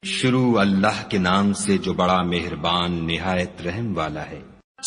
شروع اللہ کے نام سے جو بڑا مہربان نہایت رحم والا ہے۔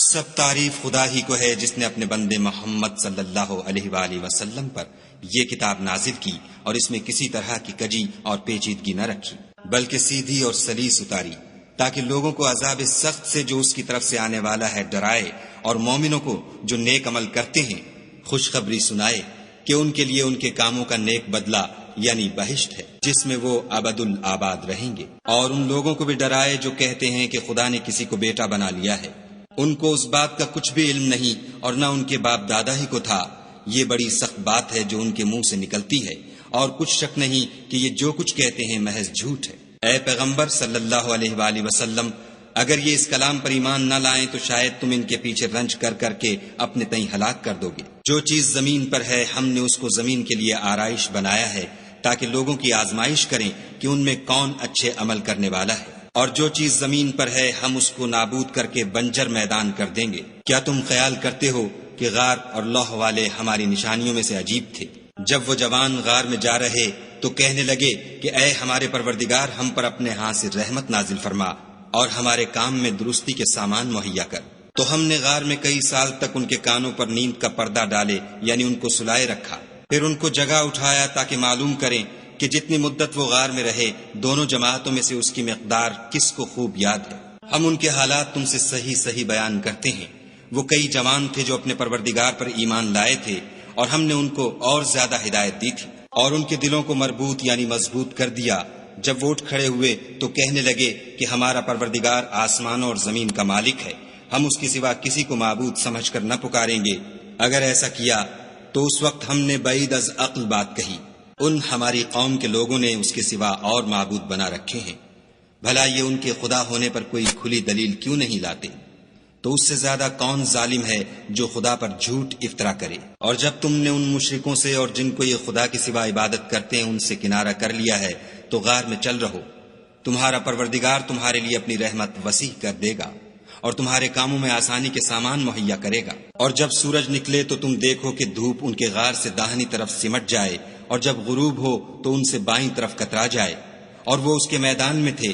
سب تعریف خدا ہی کو ہے جس نے اپنے بندے محمد صلی اللہ علیہ وآلہ وسلم پر یہ کتاب نازل کی اور اس میں کسی طرح کی کجی اور پیچیدگی نہ رکھی، بلکہ سیدھی اور سلیس اتاری، تاکہ لوگوں کو عذاب سخت سے جو اس کی طرف سے آنے والا ہے ڈرائے، اور مومنوں کو جو نیک عمل کرتے ہیں خوشخبری سنائے کہ ان کے لیے ان کے کاموں کا نیک بدلہ یعنی بہشت ہے جس میں وہ ابد الآباد رہیں گے، اور ان لوگوں کو بھی ڈرائے جو کہتے ہیں کہ خدا نے کسی کو بیٹا بنا لیا ہے، ان کو اس بات کا کچھ بھی علم نہیں اور نہ ان کے باپ دادا ہی کو تھا۔ یہ بڑی سخت بات ہے جو ان کے منہ سے نکلتی ہے، اور کچھ شک نہیں کہ یہ جو کچھ کہتے ہیں محض جھوٹ ہے۔ اے پیغمبر صلی اللہ علیہ وآلہ وسلم، اگر یہ اس کلام پر ایمان نہ لائیں تو شاید تم ان کے پیچھے رنج کر کر کے اپنے تئیں ہلاک کر دو گے۔ جو چیز زمین پر ہے ہم نے اس کو زمین کے لیے آرائش بنایا ہے تاکہ لوگوں کی آزمائش کریں کہ ان میں کون اچھے عمل کرنے والا ہے، اور جو چیز زمین پر ہے ہم اس کو نابود کر کے بنجر میدان کر دیں گے۔ کیا تم خیال کرتے ہو کہ غار اور لوح والے ہماری نشانیوں میں سے عجیب تھے؟ جب وہ جوان غار میں جا رہے تو کہنے لگے کہ اے ہمارے پروردگار، ہم پر اپنے ہاں سے رحمت نازل فرما اور ہمارے کام میں درستی کے سامان مہیا کر۔ تو ہم نے غار میں کئی سال تک ان کے کانوں پر نیند کا پردہ ڈالے یعنی ان کو سلائے رکھا، پھر ان کو جگہ اٹھایا تاکہ معلوم کریں کہ جتنی مدت وہ غار میں رہے دونوں جماعتوں میں سے اس کی مقدار کس کو خوب یاد ہے۔ ہم ان کے حالات تم سے صحیح صحیح بیان کرتے ہیں۔ وہ کئی جوان تھے جو اپنے پروردگار پر ایمان لائے تھے، اور ہم نے ان کو اور زیادہ ہدایت دی تھی، اور ان کے دلوں کو مربوط یعنی مضبوط کر دیا۔ جب وہ اٹھ کھڑے ہوئے تو کہنے لگے کہ ہمارا پروردگار آسمانوں اور زمین کا مالک ہے، ہم اس کے سوا کسی کو معبود سمجھ کر نہ پکاریں گے۔ اگر ایسا کیا تو اس وقت ہم نے بعید از عقل بات کہی۔ ان ہماری قوم کے لوگوں نے اس کے سوا اور معبود بنا رکھے ہیں، بھلا یہ ان کے خدا ہونے پر کوئی کھلی دلیل کیوں نہیں لاتے؟ تو اس سے زیادہ کون ظالم ہے جو خدا پر جھوٹ افطرا کرے؟ اور جب تم نے ان مشرکوں سے اور جن کو یہ خدا کے سوا عبادت کرتے ہیں ان سے کنارہ کر لیا ہے تو غار میں چل رہو، تمہارا پروردگار تمہارے لیے اپنی رحمت وسیع کر دے گا اور تمہارے کاموں میں آسانی کے سامان مہیا کرے گا۔ اور جب سورج نکلے تو تم دیکھو کہ دھوپ ان کے غار سے داہنی طرف سمٹ جائے، اور جب غروب ہو تو ان سے بائیں طرف کترا جائے، اور وہ اس کے میدان میں تھے۔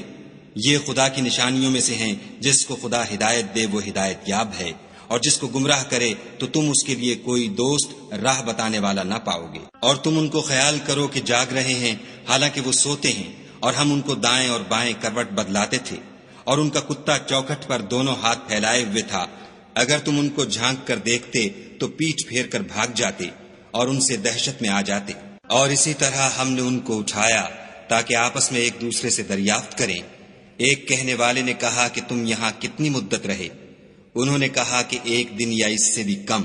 یہ خدا کی نشانیوں میں سے ہیں، جس کو خدا ہدایت دے وہ ہدایت یاب ہے، اور جس کو گمراہ کرے تو تم اس کے لیے کوئی دوست راہ بتانے والا نہ پاؤ گے۔ اور تم ان کو خیال کرو کہ جاگ رہے ہیں حالانکہ وہ سوتے ہیں، اور ہم ان کو دائیں اور بائیں کروٹ بدلاتے تھے، اور ان کا کتا چوکھٹ پر دونوں ہاتھ پھیلائے ہوئے تھا۔ اگر تم ان کو جھانک کر دیکھتے تو پیٹھ پھیر کر بھاگ جاتے اور ان سے دہشت میں آ جاتے۔ اور اسی طرح ہم نے ان کو اٹھایا تاکہ آپس میں ایک دوسرے سے دریافت کریں۔ ایک کہنے والے نے کہا کہ تم یہاں کتنی مدت رہے؟ انہوں نے کہا کہ ایک دن یا اس سے بھی کم۔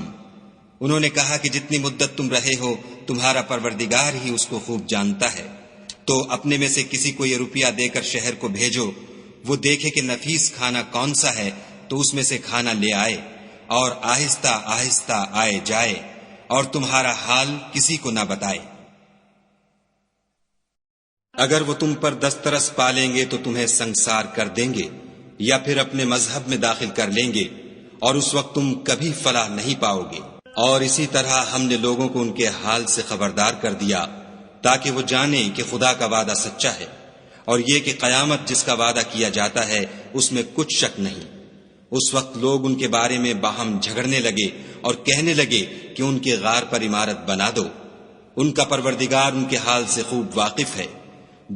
انہوں نے کہا کہ جتنی مدت تم رہے ہو تمہارا پروردگار ہی اس کو خوب جانتا ہے۔ تو اپنے میں سے کسی کو یہ روپیہ دے کر شہر کو بھیجو، وہ دیکھے کہ نفیس کھانا کون سا ہے تو اس میں سے کھانا لے آئے، اور آہستہ آہستہ آئے جائے، اور تمہارا حال کسی کو نہ بتائے۔ اگر وہ تم پر دسترس پالیں گے تو تمہیں سنگسار کر دیں گے یا پھر اپنے مذہب میں داخل کر لیں گے، اور اس وقت تم کبھی فلاح نہیں پاؤ گے۔ اور اسی طرح ہم نے لوگوں کو ان کے حال سے خبردار کر دیا تاکہ وہ جانیں کہ خدا کا وعدہ سچا ہے، اور یہ کہ قیامت جس کا وعدہ کیا جاتا ہے اس میں کچھ شک نہیں۔ اس وقت لوگ ان کے بارے میں باہم جھگڑنے لگے اور کہنے لگے کہ ان کے غار پر عمارت بنا دو۔ ان کا پروردگار ان کے حال سے خوب واقف ہے۔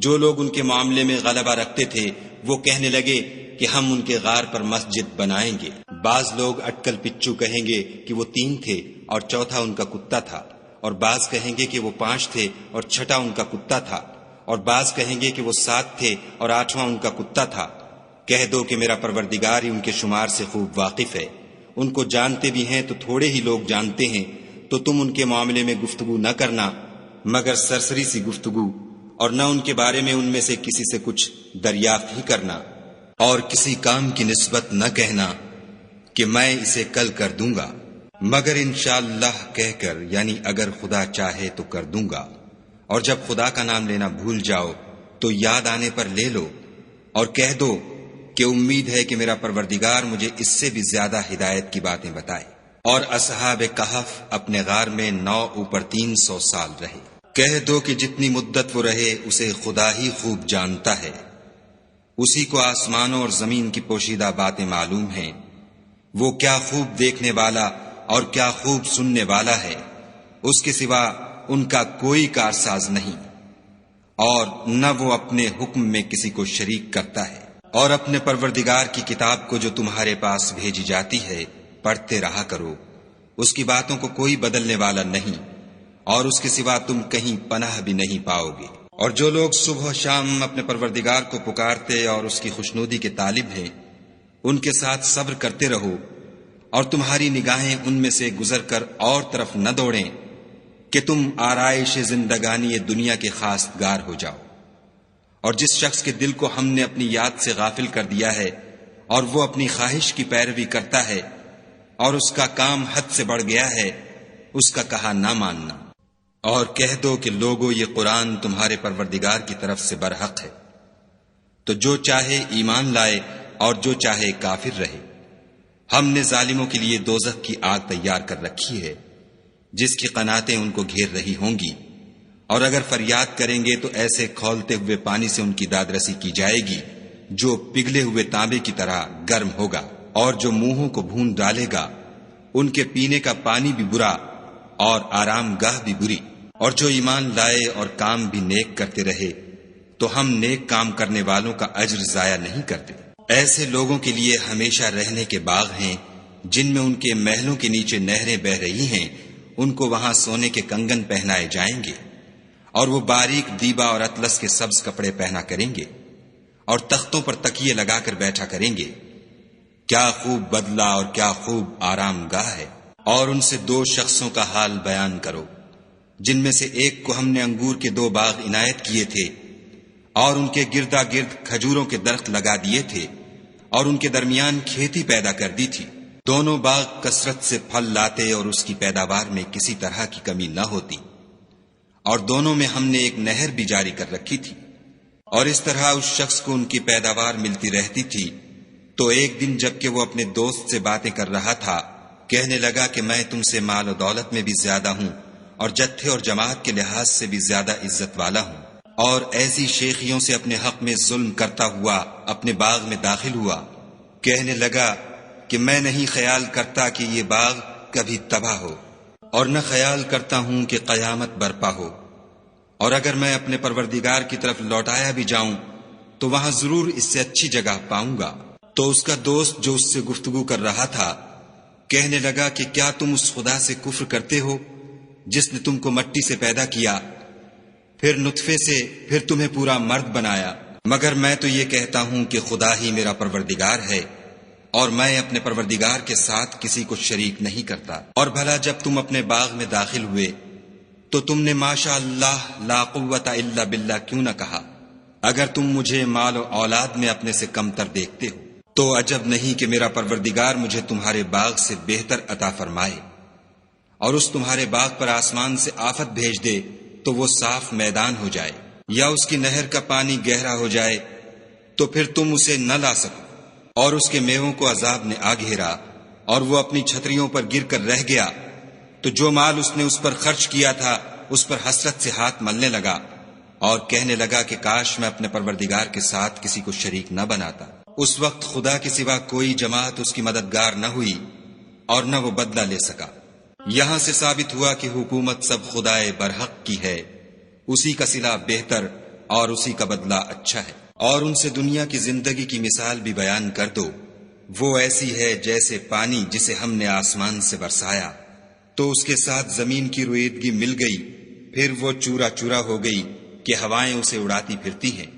جو لوگ ان کے معاملے میں غلبہ رکھتے تھے وہ کہنے لگے کہ ہم ان کے غار پر مسجد بنائیں گے۔ بعض لوگ اٹکل پچو کہیں گے کہ وہ 3 تھے اور چوتھا ان کا کتا تھا، اور بعض کہیں گے کہ وہ 5 تھے اور چھٹا ان کا کتا تھا، اور بعض کہیں گے کہ وہ 7 تھے اور 8واں ان کا کتا تھا۔ کہہ دو کہ میرا پروردگار ہی ان کے شمار سے خوب واقف ہے۔ ان کو جانتے بھی ہیں تو تھوڑے ہی لوگ جانتے ہیں، تو تم ان کے معاملے میں گفتگو نہ کرنا مگر سرسری سی گفتگو، اور نہ ان کے بارے میں ان میں سے کسی سے کچھ دریافت ہی کرنا، اور کسی کام کی نسبت نہ کہنا کہ میں اسے کل کر دوں گا، مگر انشاءاللہ کہہ کر یعنی اگر خدا چاہے تو کر دوں گا۔ اور جب خدا کا نام لینا بھول جاؤ تو یاد آنے پر لے لو، اور کہہ دو کہ امید ہے کہ میرا پروردگار مجھے اس سے بھی زیادہ ہدایت کی باتیں بتائے۔ اور اصحاب کہف اپنے غار میں 9 اوپر 300 سال رہے۔ کہہ دو کہ جتنی مدت وہ رہے اسے خدا ہی خوب جانتا ہے۔ اسی کو آسمانوں اور زمین کی پوشیدہ باتیں معلوم ہیں، وہ کیا خوب دیکھنے والا اور کیا خوب سننے والا ہے، اس کے سوا ان کا کوئی کارساز نہیں، اور نہ وہ اپنے حکم میں کسی کو شریک کرتا ہے۔ اور اپنے پروردگار کی کتاب کو جو تمہارے پاس بھیجی جاتی ہے پڑھتے رہا کرو، اس کی باتوں کو کوئی بدلنے والا نہیں، اور اس کے سوا تم کہیں پناہ بھی نہیں پاؤ گے۔ اور جو لوگ صبح و شام اپنے پروردگار کو پکارتے اور اس کی خوشنودی کے طالب ہیں، ان کے ساتھ صبر کرتے رہو، اور تمہاری نگاہیں ان میں سے گزر کر اور طرف نہ دوڑیں کہ تم آرائش زندگانی دنیا کے خاص گار ہو جاؤ۔ اور جس شخص کے دل کو ہم نے اپنی یاد سے غافل کر دیا ہے اور وہ اپنی خواہش کی پیروی کرتا ہے اور اس کا کام حد سے بڑھ گیا ہے، اس کا کہا نہ ماننا، اور کہہ دو کہ لوگو یہ قرآن تمہارے پروردگار کی طرف سے برحق ہے، تو جو چاہے ایمان لائے اور جو چاہے کافر رہے۔ ہم نے ظالموں کے لیے دوزخ کی آگ تیار کر رکھی ہے جس کی قناتیں ان کو گھیر رہی ہوں گی، اور اگر فریاد کریں گے تو ایسے کھولتے ہوئے پانی سے ان کی دادرسی کی جائے گی جو پگھلے ہوئے تانبے کی طرح گرم ہوگا، اور جو منہوں کو بھون ڈالے گا ان کے پینے کا پانی بھی برا اور آرام گاہ بھی بری۔ اور جو ایمان لائے اور کام بھی نیک کرتے رہے تو ہم نیک کام کرنے والوں کا اجر ضائع نہیں کرتے۔ ایسے لوگوں کے لیے ہمیشہ رہنے کے باغ ہیں جن میں ان کے محلوں کے نیچے نہریں بہ رہی ہیں، ان کو وہاں سونے کے کنگن پہنائے جائیں گے، اور وہ باریک دیبا اور اطلس کے سبز کپڑے پہنا کریں گے، اور تختوں پر تکیے لگا کر بیٹھا کریں گے۔ کیا خوب بدلہ اور کیا خوب آرام گاہ ہے۔ اور ان سے دو شخصوں کا حال بیان کرو جن میں سے ایک کو ہم نے انگور کے 2 باغ عنایت کیے تھے اور ان کے گردا گرد کھجوروں کے درخت لگا دیے تھے اور ان کے درمیان کھیتی پیدا کر دی تھی۔ دونوں باغ کثرت سے پھل لاتے اور اس کی پیداوار میں کسی طرح کی کمی نہ ہوتی، اور دونوں میں ہم نے ایک نہر بھی جاری کر رکھی تھی، اور اس طرح اس شخص کو ان کی پیداوار ملتی رہتی تھی۔ تو ایک دن جب کہ وہ اپنے دوست سے باتیں کر رہا تھا، کہنے لگا کہ میں تم سے مال و دولت میں بھی زیادہ ہوں اور جتھے اور جماعت کے لحاظ سے بھی زیادہ عزت والا ہوں، اور ایسی شیخیوں سے اپنے حق میں ظلم کرتا ہوا اپنے باغ میں داخل ہوا۔ کہنے لگا کہ میں نہیں خیال کرتا کہ یہ باغ کبھی تباہ ہو، اور نہ خیال کرتا ہوں کہ قیامت برپا ہو، اور اگر میں اپنے پروردگار کی طرف لوٹایا بھی جاؤں تو وہاں ضرور اس سے اچھی جگہ پاؤں گا۔ تو اس کا دوست جو اس سے گفتگو کر رہا تھا کہنے لگا کہ کیا تم اس خدا سے کفر کرتے ہو جس نے تم کو مٹی سے پیدا کیا، پھر نطفے سے، پھر تمہیں پورا مرد بنایا؟ مگر میں تو یہ کہتا ہوں کہ خدا ہی میرا پروردگار ہے، اور میں اپنے پروردگار کے ساتھ کسی کو شریک نہیں کرتا۔ اور بھلا جب تم اپنے باغ میں داخل ہوئے تو تم نے ماشاء اللہ لا قوت الا باللہ کیوں نہ کہا؟ اگر تم مجھے مال و اولاد میں اپنے سے کمتر دیکھتے ہو تو عجب نہیں کہ میرا پروردگار مجھے تمہارے باغ سے بہتر عطا فرمائے، اور اس تمہارے باغ پر آسمان سے آفت بھیج دے تو وہ صاف میدان ہو جائے، یا اس کی نہر کا پانی گہرا ہو جائے تو پھر تم اسے نہ لا سکو، اور اس کے میووں کو عذاب نے آ گھیرا اور وہ اپنی چھتریوں پر گر کر رہ گیا، تو جو مال اس نے اس پر خرچ کیا تھا اس پر حسرت سے ہاتھ ملنے لگا اور کہنے لگا کہ کاش میں اپنے پروردگار کے ساتھ کسی کو شریک نہ بناتا۔ اس وقت خدا کے سوا کوئی جماعت اس کی مددگار نہ ہوئی اور نہ وہ بدلہ لے سکا۔ یہاں سے ثابت ہوا کہ حکومت سب خدائے برحق کی ہے، اسی کا صلہ بہتر اور اسی کا بدلہ اچھا ہے۔ اور ان سے دنیا کی زندگی کی مثال بھی بیان کر دو، وہ ایسی ہے جیسے پانی جسے ہم نے آسمان سے برسایا تو اس کے ساتھ زمین کی رویدگی مل گئی، پھر وہ چورا چورا ہو گئی کہ ہوائیں اسے اڑاتی پھرتی ہیں۔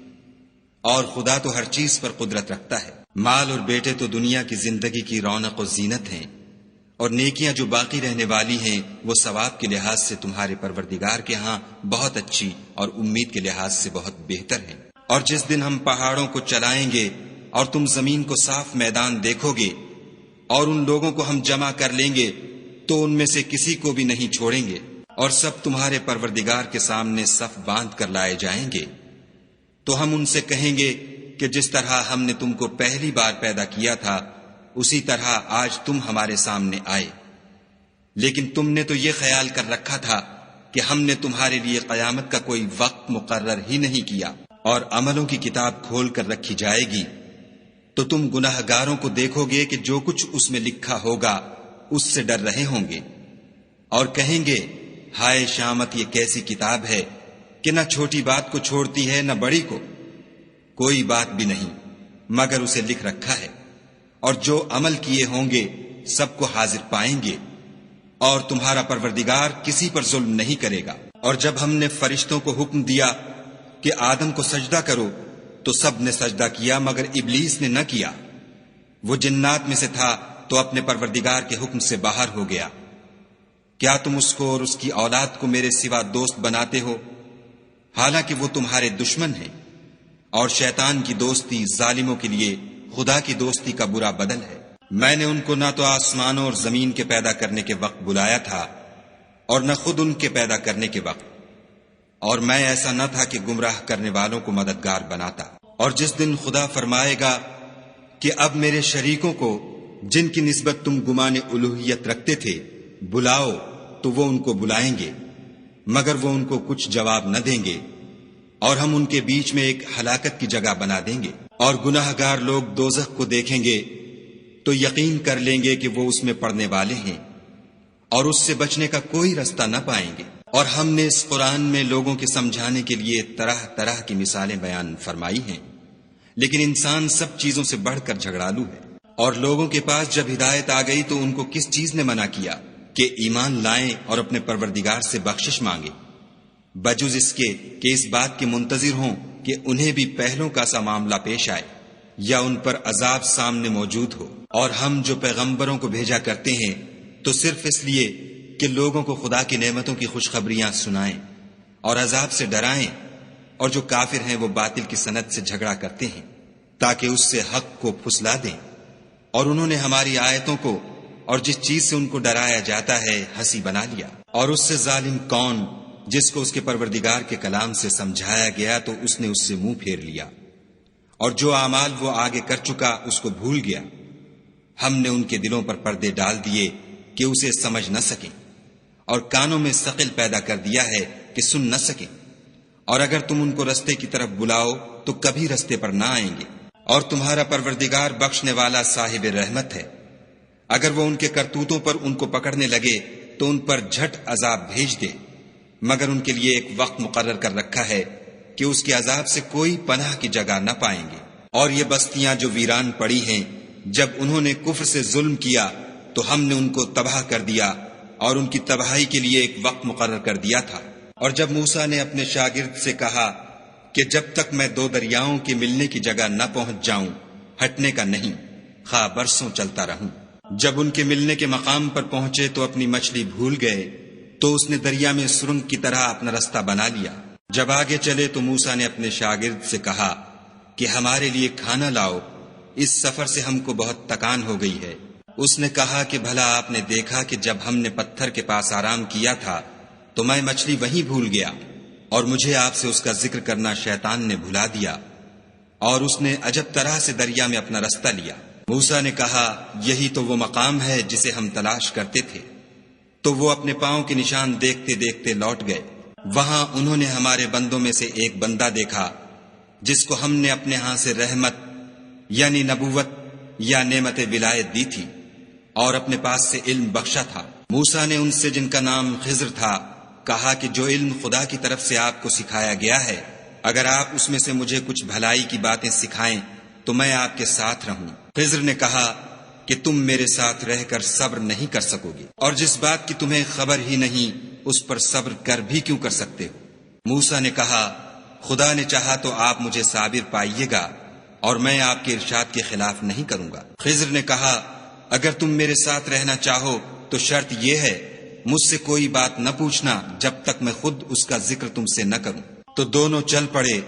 اور خدا تو ہر چیز پر قدرت رکھتا ہے۔ مال اور بیٹے تو دنیا کی زندگی کی رونق و زینت ہیں، اور نیکیاں جو باقی رہنے والی ہیں وہ ثواب کے لحاظ سے تمہارے پروردگار کے ہاں بہت اچھی اور امید کے لحاظ سے بہت بہتر ہیں۔ اور جس دن ہم پہاڑوں کو چلائیں گے اور تم زمین کو صاف میدان دیکھو گے اور ان لوگوں کو ہم جمع کر لیں گے تو ان میں سے کسی کو بھی نہیں چھوڑیں گے، اور سب تمہارے پروردگار کے سامنے صف باندھ کر لائے جائیں گے۔ تو ہم ان سے کہیں گے کہ جس طرح ہم نے تم کو پہلی بار پیدا کیا تھا اسی طرح آج تم ہمارے سامنے آئے، لیکن تم نے تو یہ خیال کر رکھا تھا کہ ہم نے تمہارے لیے قیامت کا کوئی وقت مقرر ہی نہیں کیا، اور عملوں کی کتاب کھول کر رکھی جائے گی تو تم گناہ گاروں کو دیکھو گے کہ جو کچھ اس میں لکھا ہوگا اس سے ڈر رہے ہوں گے، اور کہیں گے ہائے شامت، یہ کیسی کتاب ہے کہ نہ چھوٹی بات کو چھوڑتی ہے نہ بڑی کو، کوئی بات بھی نہیں مگر اسے لکھ رکھا ہے، اور جو عمل کیے ہوں گے سب کو حاضر پائیں گے، اور تمہارا پروردگار کسی پر ظلم نہیں کرے گا۔ اور جب ہم نے فرشتوں کو حکم دیا کہ آدم کو سجدہ کرو تو سب نے سجدہ کیا مگر ابلیس نے نہ کیا، وہ جنات میں سے تھا تو اپنے پروردگار کے حکم سے باہر ہو گیا۔ کیا تم اس کو اور اس کی اولاد کو میرے سوا دوست بناتے ہو، حالانکہ وہ تمہارے دشمن ہیں، اور شیطان کی دوستی ظالموں کے لیے خدا کی دوستی کا برا بدل ہے۔ میں نے ان کو نہ تو آسمانوں اور زمین کے پیدا کرنے کے وقت بلایا تھا اور نہ خود ان کے پیدا کرنے کے وقت، اور میں ایسا نہ تھا کہ گمراہ کرنے والوں کو مددگار بناتا۔ اور جس دن خدا فرمائے گا کہ اب میرے شریکوں کو جن کی نسبت تم گمان الوہیت رکھتے تھے بلاؤ، تو وہ ان کو بلائیں گے مگر وہ ان کو کچھ جواب نہ دیں گے، اور ہم ان کے بیچ میں ایک ہلاکت کی جگہ بنا دیں گے۔ اور گناہ گار لوگ دوزخ کو دیکھیں گے تو یقین کر لیں گے کہ وہ اس میں پڑنے والے ہیں، اور اس سے بچنے کا کوئی رستہ نہ پائیں گے۔ اور ہم نے اس قرآن میں لوگوں کے سمجھانے کے لیے طرح طرح کی مثالیں بیان فرمائی ہیں، لیکن انسان سب چیزوں سے بڑھ کر جھگڑالو ہے۔ اور لوگوں کے پاس جب ہدایت آ گئی تو ان کو کس چیز نے منع کیا کہ ایمان لائیں اور اپنے پروردگار سے بخشش مانگیں، بجز اس کے کہ اس بات کے منتظر ہوں کہ انہیں بھی پہلوں کا سا معاملہ پیش آئے یا ان پر عذاب سامنے موجود ہو۔ اور ہم جو پیغمبروں کو بھیجا کرتے ہیں تو صرف اس لیے کہ لوگوں کو خدا کی نعمتوں کی خوشخبریاں سنائیں اور عذاب سے ڈرائیں، اور جو کافر ہیں وہ باطل کی سند سے جھگڑا کرتے ہیں تاکہ اس سے حق کو پھسلا دیں۔ اور انہوں نے ہماری آیتوں کو اور جس چیز سے ان کو ڈرایا جاتا ہے ہنسی بنا لیا۔ اور اس سے ظالم کون جس کو اس کے پروردگار کے کلام سے سمجھایا گیا تو اس نے اس سے منہ پھیر لیا، اور جو اعمال وہ آگے کر چکا اس کو بھول گیا۔ ہم نے ان کے دلوں پر پردے ڈال دیے کہ اسے سمجھ نہ سکیں، اور کانوں میں ثقل پیدا کر دیا ہے کہ سن نہ سکیں، اور اگر تم ان کو رستے کی طرف بلاؤ تو کبھی رستے پر نہ آئیں گے۔ اور تمہارا پروردگار بخشنے والا صاحب رحمت ہے، اگر وہ ان کے کرتوتوں پر ان کو پکڑنے لگے تو ان پر جھٹ عذاب بھیج دے، مگر ان کے لیے ایک وقت مقرر کر رکھا ہے کہ اس کے عذاب سے کوئی پناہ کی جگہ نہ پائیں گے۔ اور یہ بستیاں جو ویران پڑی ہیں، جب انہوں نے کفر سے ظلم کیا تو ہم نے ان کو تباہ کر دیا، اور ان کی تباہی کے لیے ایک وقت مقرر کر دیا تھا۔ اور جب موسیٰ نے اپنے شاگرد سے کہا کہ جب تک میں دو دریاؤں کے ملنے کی جگہ نہ پہنچ جاؤں ہٹنے کا نہیں، خواہ برسوں چلتا رہوں۔ جب ان کے ملنے کے مقام پر پہنچے تو اپنی مچھلی بھول گئے، تو اس نے دریا میں سرنگ کی طرح اپنا رستہ بنا لیا۔ جب آگے چلے تو موسیٰ نے اپنے شاگرد سے کہا کہ ہمارے لیے کھانا لاؤ، اس سفر سے ہم کو بہت تکان ہو گئی ہے۔ اس نے کہا کہ بھلا آپ نے دیکھا کہ جب ہم نے پتھر کے پاس آرام کیا تھا تو میں مچھلی وہیں بھول گیا، اور مجھے آپ سے اس کا ذکر کرنا شیطان نے بھلا دیا، اور اس نے عجب طرح سے دریا میں اپنا رستہ لیا۔ موسیٰ نے کہا یہی تو وہ مقام ہے جسے ہم تلاش کرتے تھے۔ تو وہ اپنے پاؤں کے نشان دیکھتے دیکھتے لوٹ گئے۔ وہاں انہوں نے ہمارے بندوں میں سے ایک بندہ دیکھا جس کو ہم نے اپنے ہاں سے رحمت یعنی نبوت یا نعمت ولایت دی تھی، اور اپنے پاس سے علم بخشا تھا۔ موسیٰ نے ان سے جن کا نام خضر تھا کہا کہ جو علم خدا کی طرف سے آپ کو سکھایا گیا ہے، اگر آپ اس میں سے مجھے کچھ بھلائی کی باتیں سکھائیں تو میں آپ کے ساتھ رہوں۔ خضر نے کہا کہ تم میرے ساتھ رہ کر صبر نہیں کر سکو گے، اور جس بات کی تمہیں خبر ہی نہیں اس پر صبر کر بھی کیوں کر سکتے ہو؟ موسیٰ نے کہا خدا نے چاہا تو آپ مجھے صابر پائیے گا، اور میں آپ کے ارشاد کے خلاف نہیں کروں گا۔ خضر نے کہا اگر تم میرے ساتھ رہنا چاہو تو شرط یہ ہے مجھ سے کوئی بات نہ پوچھنا جب تک میں خود اس کا ذکر تم سے نہ کروں۔ تو دونوں چل پڑے،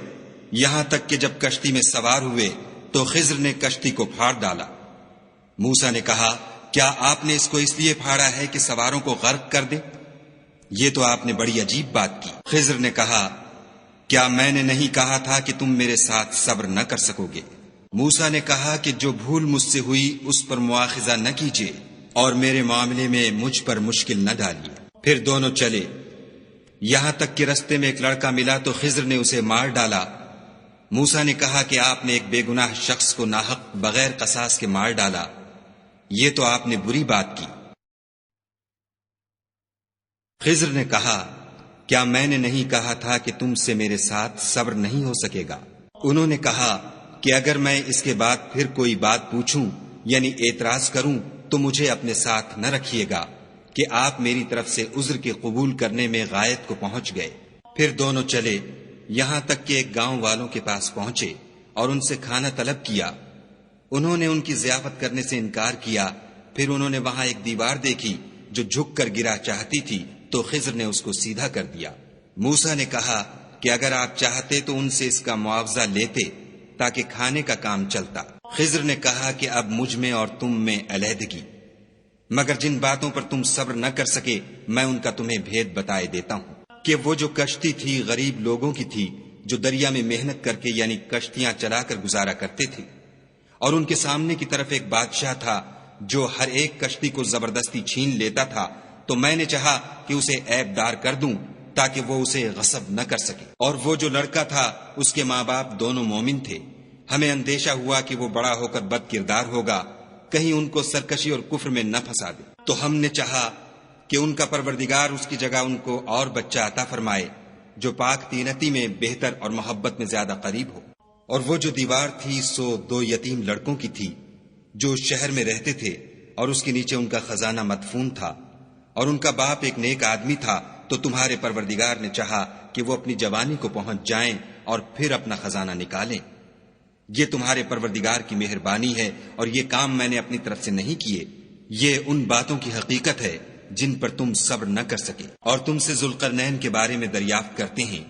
یہاں تک کہ جب کشتی میں سوار ہوئے تو خضر نے کشتی کو پھاڑ ڈالا۔ موسیٰ نے کہا کیا آپ نے اس کو اس لیے پھاڑا ہے کہ سواروں کو غرق کر دے؟ یہ تو آپ نے بڑی عجیب بات کی۔ خضر نے کہا کیا میں نے نہیں کہا تھا کہ تم میرے ساتھ صبر نہ کر سکو گے؟ موسیٰ نے کہا کہ جو بھول مجھ سے ہوئی اس پر مواخذہ نہ کیجیے، اور میرے معاملے میں مجھ پر مشکل نہ ڈالیے۔ پھر دونوں چلے، یہاں تک کہ رستے میں ایک لڑکا ملا تو خضر نے اسے مار ڈالا، موسیٰ نے کہا کہ آپ نے ایک بے گناہ شخص کو ناحق بغیر قصاص کے مار ڈالا، یہ تو آپ نے بری بات کی۔ خضر نے کہا کیا میں نے نہیں کہا تھا کہ تم سے میرے ساتھ صبر نہیں ہو سکے گا؟ انہوں نے کہا کہ اگر میں اس کے بعد پھر کوئی بات پوچھوں یعنی اعتراض کروں تو مجھے اپنے ساتھ نہ رکھیے گا کہ آپ میری طرف سے عذر کے قبول کرنے میں غایت کو پہنچ گئے۔ پھر دونوں چلے یہاں تک کہ ایک گاؤں والوں کے پاس پہنچے اور ان سے کھانا طلب کیا۔ انہوں نے ان کی ضیافت کرنے سے انکار کیا۔ پھر انہوں نے وہاں ایک دیوار دیکھی جو جھک کر گرا چاہتی تھی تو خضر نے اس کو سیدھا کر دیا۔ موسیٰ نے کہا کہ اگر آپ چاہتے تو ان سے اس کا معاوضہ لیتے تاکہ کھانے کا کام چلتا۔ خضر نے کہا کہ اب مجھ میں اور تم میں علیحدگی، مگر جن باتوں پر تم صبر نہ کر سکے میں ان کا تمہیں بھید بتائے دیتا ہوں کہ وہ جو کشتی تھی غریب لوگوں کی تھی جو دریا میں محنت کر کے یعنی کشتیاں چلا کر گزارا کرتے تھے، اور ان کے سامنے کی طرف ایک بادشاہ تھا جو ہر ایک کشتی کو زبردستی چھین لیتا تھا، تو میں نے چاہا کہ اسے عیب دار کر دوں تاکہ وہ اسے غصب نہ کر سکے۔ اور وہ جو لڑکا تھا اس کے ماں باپ دونوں مومن تھے، ہمیں اندیشہ ہوا کہ وہ بڑا ہو کر بد کردار ہوگا، کہیں ان کو سرکشی اور کفر میں نہ پھنسا دے، تو ہم نے چاہا کہ ان کا پروردگار اس کی جگہ ان کو اور بچہ عطا فرمائے جو پاک تینتی میں بہتر اور محبت میں زیادہ قریب ہو۔ اور وہ جو دیوار تھی سو 2 یتیم لڑکوں کی تھی جو شہر میں رہتے تھے، اور اس کے نیچے ان کا خزانہ مدفون تھا، اور ان کا باپ ایک نیک آدمی تھا، تو تمہارے پروردگار نے چاہا کہ وہ اپنی جوانی کو پہنچ جائیں اور پھر اپنا خزانہ نکالیں۔ یہ تمہارے پروردگار کی مہربانی ہے اور یہ کام میں نے اپنی طرف سے نہیں کیے، یہ ان باتوں کی حقیقت ہے جن پر تم صبر نہ کر سکے۔ اور تم سے ذوالقرنین کے بارے میں دریافت کرتے ہیں،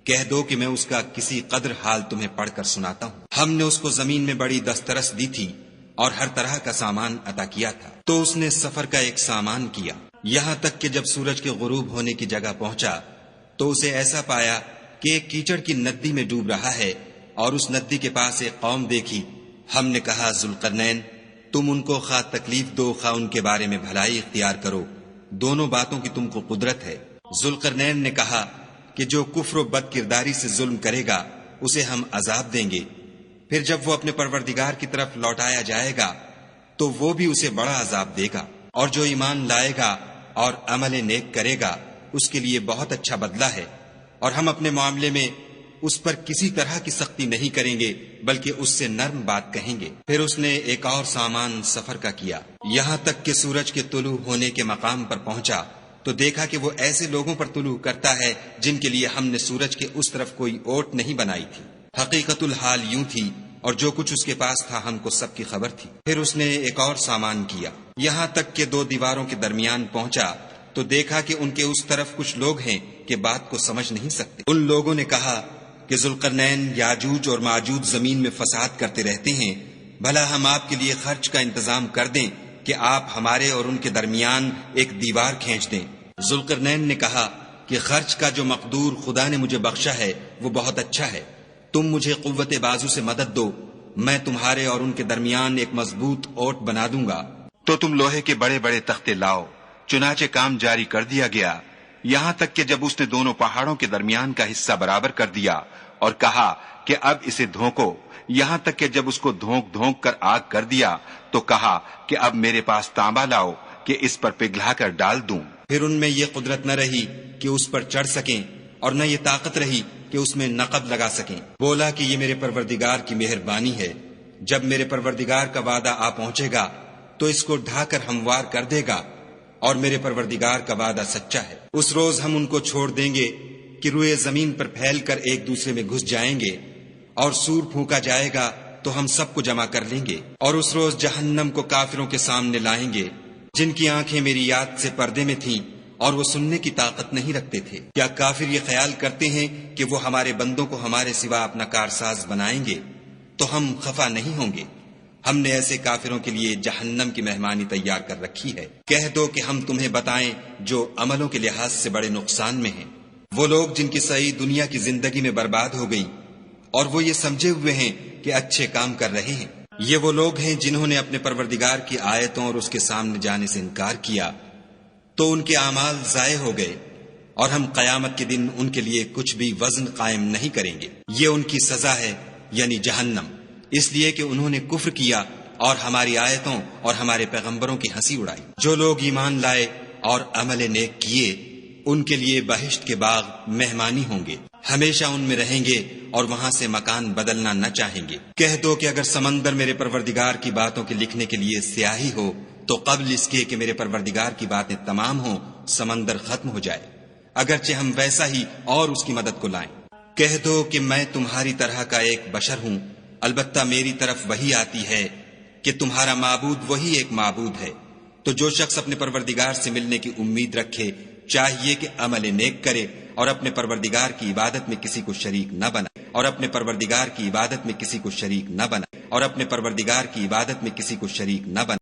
کہہ دو کہ میں اس کا کسی قدر حال تمہیں پڑھ کر سناتا ہوں۔ ہم نے اس کو زمین میں بڑی دسترس دی تھی اور ہر طرح کا سامان عطا کیا تھا، تو اس نے سفر کا ایک سامان کیا، یہاں تک کہ جب سورج کے غروب ہونے کی جگہ پہنچا تو اسے ایسا پایا کہ ایک کیچڑ کی ندی میں ڈوب رہا ہے، اور اس ندی کے پاس ایک قوم دیکھی۔ ہم نے کہا ذوالقرنین تم ان کو خواہ تکلیف دو خواہ ان کے بارے میں بھلائی اختیار کرو، دونوں باتوں کی تم کو قدرت ہے۔ ذوالقرنین نے کہا کہ جو کفر و بد کرداری سے ظلم کرے گا اسے ہم عذاب دیں گے، پھر جب وہ اپنے پروردگار کی طرف لوٹایا جائے گا تو وہ بھی اسے بڑا عذاب دے گا، اور جو ایمان لائے گا اور عمل نیک کرے گا اس کے لیے بہت اچھا بدلہ ہے، اور ہم اپنے معاملے میں اس پر کسی طرح کی سختی نہیں کریں گے بلکہ اس سے نرم بات کہیں گے۔ پھر اس نے ایک اور سامان سفر کا کیا، یہاں تک کہ سورج کے طلوع ہونے کے مقام پر پہنچا تو دیکھا کہ وہ ایسے لوگوں پر طلوع کرتا ہے جن کے لیے ہم نے سورج کے اس طرف کوئی اوٹ نہیں بنائی تھی۔ حقیقت الحال یوں تھی اور جو کچھ اس کے پاس تھا ہم کو سب کی خبر تھی۔ پھر اس نے ایک اور سامان کیا، یہاں تک کہ 2 دیواروں کے درمیان پہنچا تو دیکھا کہ ان کے اس طرف کچھ لوگ ہیں کہ بات کو سمجھ نہیں سکتے۔ ان لوگوں نے کہا کہ ذوالقرنین یاجوج اور ماجوج زمین میں فساد کرتے رہتے ہیں، بھلا ہم آپ کے لیے خرچ کا انتظام کر دیں کہ آپ ہمارے اور ان کے درمیان ایک دیوار کھینچ دیں۔ ذوالقرنین نے کہا کہ خرچ کا جو مقدور خدا نے مجھے بخشا ہے وہ بہت اچھا ہے، تم مجھے قوت بازو سے مدد دو، میں تمہارے اور ان کے درمیان ایک مضبوط اوٹ بنا دوں گا۔ تو تم لوہے کے بڑے بڑے تختے لاؤ۔ چنانچہ کام جاری کر دیا گیا، یہاں تک کہ جب اس نے دونوں پہاڑوں کے درمیان کا حصہ برابر کر دیا اور کہا کہ اب اسے دھونکو، یہاں تک کہ جب اس کو دھونک دھونک کر آگ کر دیا تو کہا کہ اب میرے پاس تانبا لاؤ کہ اس پر پگھلا کر ڈال دوں۔ پھر ان میں یہ قدرت نہ رہی کہ اس پر چڑھ سکیں اور نہ یہ طاقت رہی کہ اس میں نقب لگا سکیں۔ بولا کہ یہ میرے پروردگار کی مہربانی ہے، جب میرے پروردگار کا وعدہ آ پہنچے گا تو اس کو ڈھا کر ہموار کر دے گا، اور میرے پروردگار کا وعدہ سچا ہے۔ اس روز ہم ان کو چھوڑ دیں گے کہ روئے زمین پر پھیل کر ایک دوسرے میں گھس جائیں گے، اور سور پھونکا جائے گا تو ہم سب کو جمع کر لیں گے، اور اس روز جہنم کو کافروں کے سامنے لائیں گے جن کی آنکھیں میری یاد سے پردے میں تھیں اور وہ سننے کی طاقت نہیں رکھتے تھے۔ کیا کافر یہ خیال کرتے ہیں کہ وہ ہمارے بندوں کو ہمارے سوا اپنا کارساز بنائیں گے تو ہم خفا نہیں ہوں گے؟ ہم نے ایسے کافروں کے لیے جہنم کی مہمانی تیار کر رکھی ہے۔ کہہ دو کہ ہم تمہیں بتائیں جو عملوں کے لحاظ سے بڑے نقصان میں ہیں، وہ لوگ جن کی سعی دنیا کی زندگی میں برباد ہو گئی اور وہ یہ سمجھے ہوئے ہیں کہ اچھے کام کر رہے ہیں۔ یہ وہ لوگ ہیں جنہوں نے اپنے پروردگار کی آیتوں اور اس کے سامنے جانے سے انکار کیا تو ان کے اعمال ضائع ہو گئے، اور ہم قیامت کے دن ان کے لیے کچھ بھی وزن قائم نہیں کریں گے. یہ ان کی سزا ہے یعنی جہنم، اس لیے کہ انہوں نے کفر کیا اور ہماری آیتوں اور ہمارے پیغمبروں کی ہنسی اڑائی. جو لوگ ایمان لائے اور عمل نیک کیے ان کے لیے بہشت کے باغ مہمانی ہوں گے، ہمیشہ ان میں رہیں گے اور وہاں سے مکان بدلنا نہ چاہیں گے. کہہ دو کہ اگر سمندر میرے پروردگار کی باتوں کے لکھنے کے لیے سیاہی ہو تو قبل اس کے کہ میرے پروردگار کی باتیں تمام ہوں سمندر ختم ہو جائے، اگرچہ ہم ویسا ہی اور اس کی مدد کو لائیں. کہہ دو کہ میں تمہاری طرح کا ایک بشر ہوں، البتہ میری طرف وہی آتی ہے کہ تمہارا معبود وہی ایک معبود ہے. تو جو شخص اپنے پروردگار سے ملنے کی امید رکھے چاہیے کہ عمل نیک کرے اور اپنے پروردگار کی عبادت میں کسی کو شریک نہ بنائے، اور اپنے پروردگار کی عبادت میں کسی کو شریک نہ بنائے، اور اپنے پروردگار کی عبادت میں کسی کو شریک نہ بنائے.